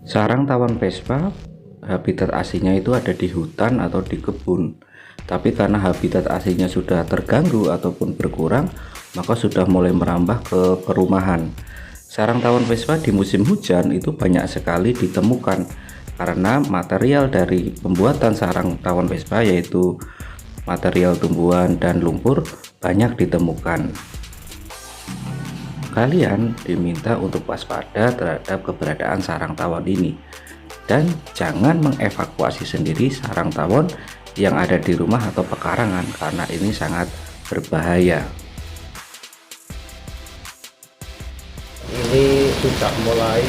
Sarang tawon Vespa habitat aslinya itu ada di hutan atau di kebun. Tapi karena habitat aslinya sudah terganggu ataupun berkurang, maka sudah mulai merambah ke perumahan. Sarang tawon Vespa di musim hujan itu banyak sekali ditemukan karena material dari pembuatan sarang tawon Vespa, yaitu material tumbuhan dan lumpur, banyak ditemukan. Kalian diminta untuk waspada terhadap keberadaan sarang tawon ini dan jangan mengevakuasi sendiri sarang tawon yang ada di rumah atau pekarangan karena ini sangat berbahaya. Ini sudah mulai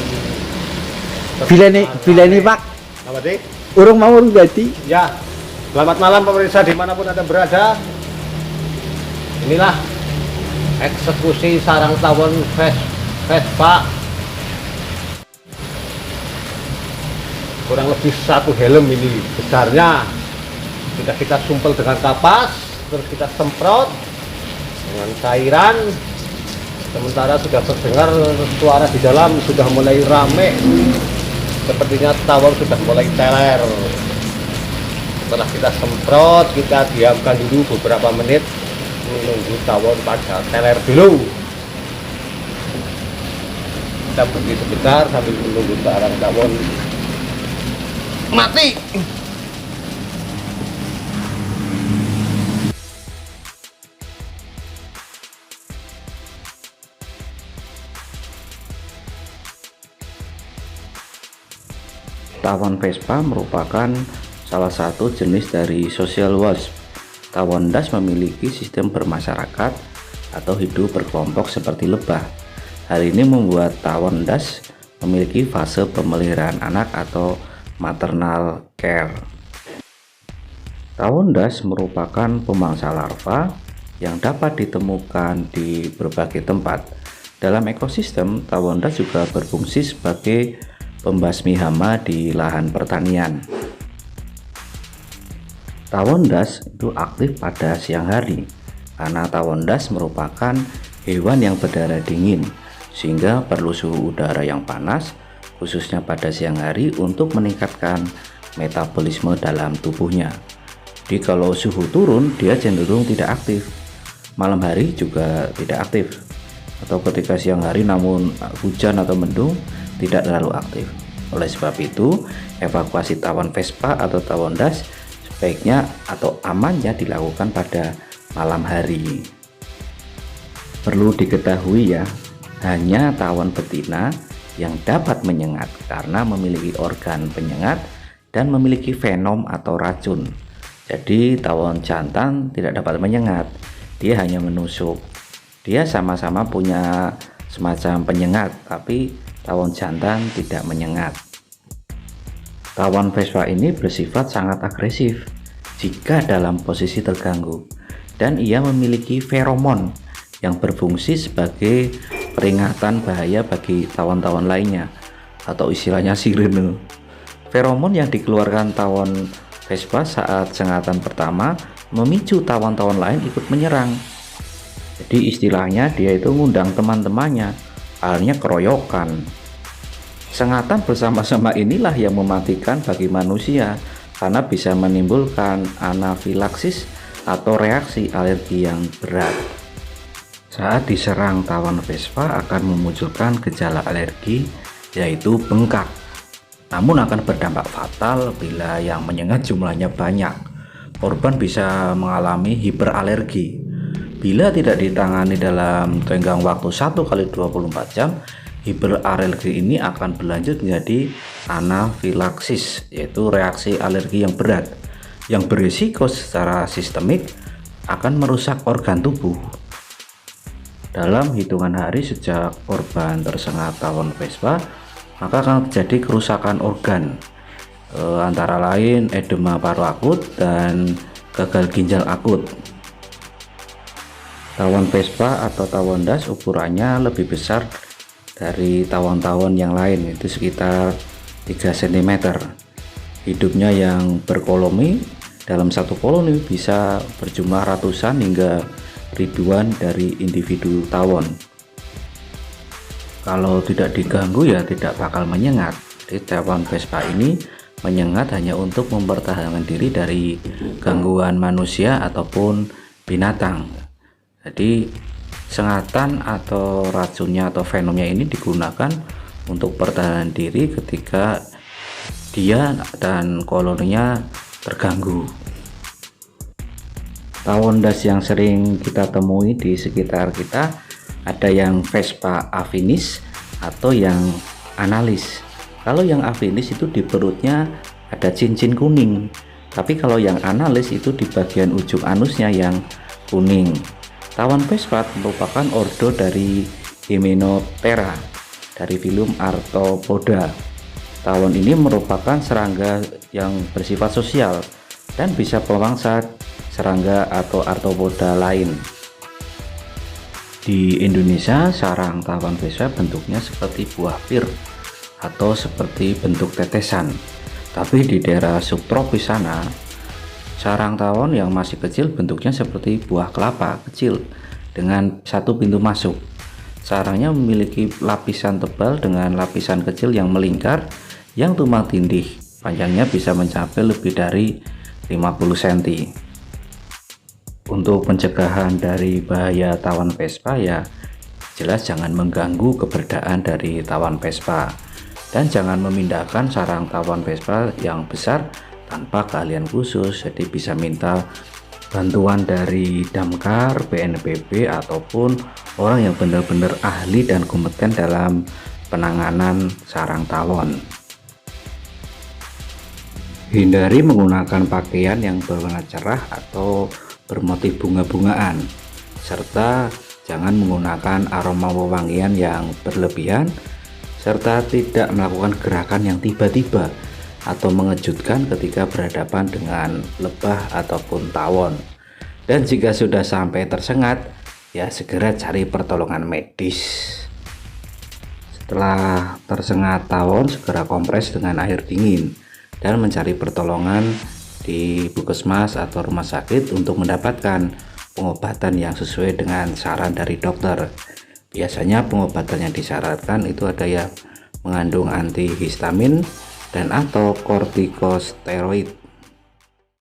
Bila ini Pak, apa sih? urung mau berarti. Ya, selamat malam pemirsa dimanapun Anda berada. Inilah eksekusi sarang tawon Vespa. Kurang lebih 1 helm ini besarnya. Sudah kita sumpel dengan kapas, terus kita semprot dengan cairan. Sementara sudah terdengar suara di dalam sudah mulai rame. Sepertinya tawon sudah mulai teler. Setelah kita semprot, kita diamkan dulu beberapa menit menunggu tawon pada teler dulu. Kita berhenti sebentar sambil menunggu sarang tawon mati. Tawon Vespa merupakan salah satu jenis dari social wasp. Tawon das memiliki sistem bermasyarakat atau hidup berkelompok seperti lebah. Hal ini membuat tawon das memiliki fase pemeliharaan anak atau maternal care. Tawon das merupakan pemangsa larva yang dapat ditemukan di berbagai tempat. Dalam ekosistem, tawon das juga berfungsi sebagai pembasmi hama di lahan pertanian. Tawon das itu aktif pada siang hari karena tawon das merupakan hewan yang berdarah dingin, sehingga perlu suhu udara yang panas khususnya pada siang hari untuk meningkatkan metabolisme dalam tubuhnya. Jadi kalau suhu turun dia cenderung tidak aktif, malam hari juga tidak aktif, atau ketika siang hari namun hujan atau mendung tidak terlalu aktif. Oleh sebab itu, evakuasi tawon Vespa atau tawon das sebaiknya atau amannya dilakukan pada malam hari. Perlu diketahui ya, hanya tawon betina yang dapat menyengat karena memiliki organ penyengat dan memiliki venom atau racun. Jadi tawon jantan tidak dapat menyengat, dia hanya menusuk. Dia sama-sama punya semacam penyengat, tapi tawon jantan tidak menyengat. Tawon Vespa ini bersifat sangat agresif jika dalam posisi terganggu, dan ia memiliki feromon yang berfungsi sebagai peringatan bahaya bagi tawon-tawon lainnya, atau istilahnya sirene. Feromon yang dikeluarkan tawon Vespa saat sengatan pertama memicu tawon-tawon lain ikut menyerang. Jadi istilahnya dia itu ngundang teman-temannya, akhirnya keroyokan. Sengatan bersama-sama inilah yang mematikan bagi manusia karena bisa menimbulkan anafilaksis atau reaksi alergi yang berat. Saat diserang tawon Vespa akan memunculkan gejala alergi, yaitu bengkak. Namun akan berdampak fatal bila yang menyengat jumlahnya banyak. Korban bisa mengalami hiperalergi. Bila tidak ditangani dalam tenggang waktu 1x24 jam, hiperalergi ini akan berlanjut menjadi anafilaksis, yaitu reaksi alergi yang berat yang berisiko secara sistemik akan merusak organ tubuh. Dalam hitungan hari sejak korban tersengat tawon Vespa, maka akan terjadi kerusakan organ, antara lain edema paru akut dan gagal ginjal akut. Tawon Vespa atau tawon das ukurannya lebih besar dari tawon-tawon yang lain, itu sekitar 3 cm. Hidupnya yang berkoloni, dalam satu koloni bisa berjumlah ratusan hingga ribuan dari individu tawon. Kalau tidak diganggu ya tidak bakal menyengat. Jadi tawon Vespa ini menyengat hanya untuk mempertahankan diri dari gangguan manusia ataupun binatang. Jadi sengatan atau racunnya atau venomnya ini digunakan untuk pertahanan diri ketika dia dan koloninya terganggu. Tawon das yang sering kita temui di sekitar kita ada yang Vespa afinis atau yang analis. Kalau yang afinis itu di perutnya ada cincin kuning, tapi kalau yang analis itu di bagian ujung anusnya yang kuning. Tawon Vespa merupakan ordo dari Hymenoptera dari filum Arthropoda. Tawon ini merupakan serangga yang bersifat sosial dan bisa memangsa serangga atau arthropoda lain. Di Indonesia, sarang tawon Vespa bentuknya seperti buah pir atau seperti bentuk tetesan. Tapi di daerah subtropis sana, sarang tawon yang masih kecil bentuknya seperti buah kelapa kecil dengan satu pintu masuk. Sarangnya memiliki lapisan tebal dengan lapisan kecil yang melingkar yang tumpang tindih. Panjangnya bisa mencapai lebih dari 50 cm. Untuk pencegahan dari bahaya tawon Vespa ya jelas jangan mengganggu keberadaan dari tawon Vespa, dan jangan memindahkan sarang tawon Vespa yang besar tanpa keahlian khusus. Jadi bisa minta bantuan dari damkar, BNPB ataupun orang yang benar-benar ahli dan kompeten dalam penanganan sarang tawon. Hindari menggunakan pakaian yang berwarna cerah atau bermotif bunga-bungaan, serta jangan menggunakan aroma wewangian yang berlebihan, serta tidak melakukan gerakan yang tiba-tiba atau mengejutkan ketika berhadapan dengan lebah ataupun tawon. Dan jika sudah sampai tersengat, ya segera cari pertolongan medis. Setelah tersengat tawon, segera kompres dengan air dingin dan mencari pertolongan di puskesmas atau rumah sakit untuk mendapatkan pengobatan yang sesuai dengan saran dari dokter. Biasanya pengobatan yang disyaratkan itu ada yang mengandung antihistamin dan atau kortikosteroid.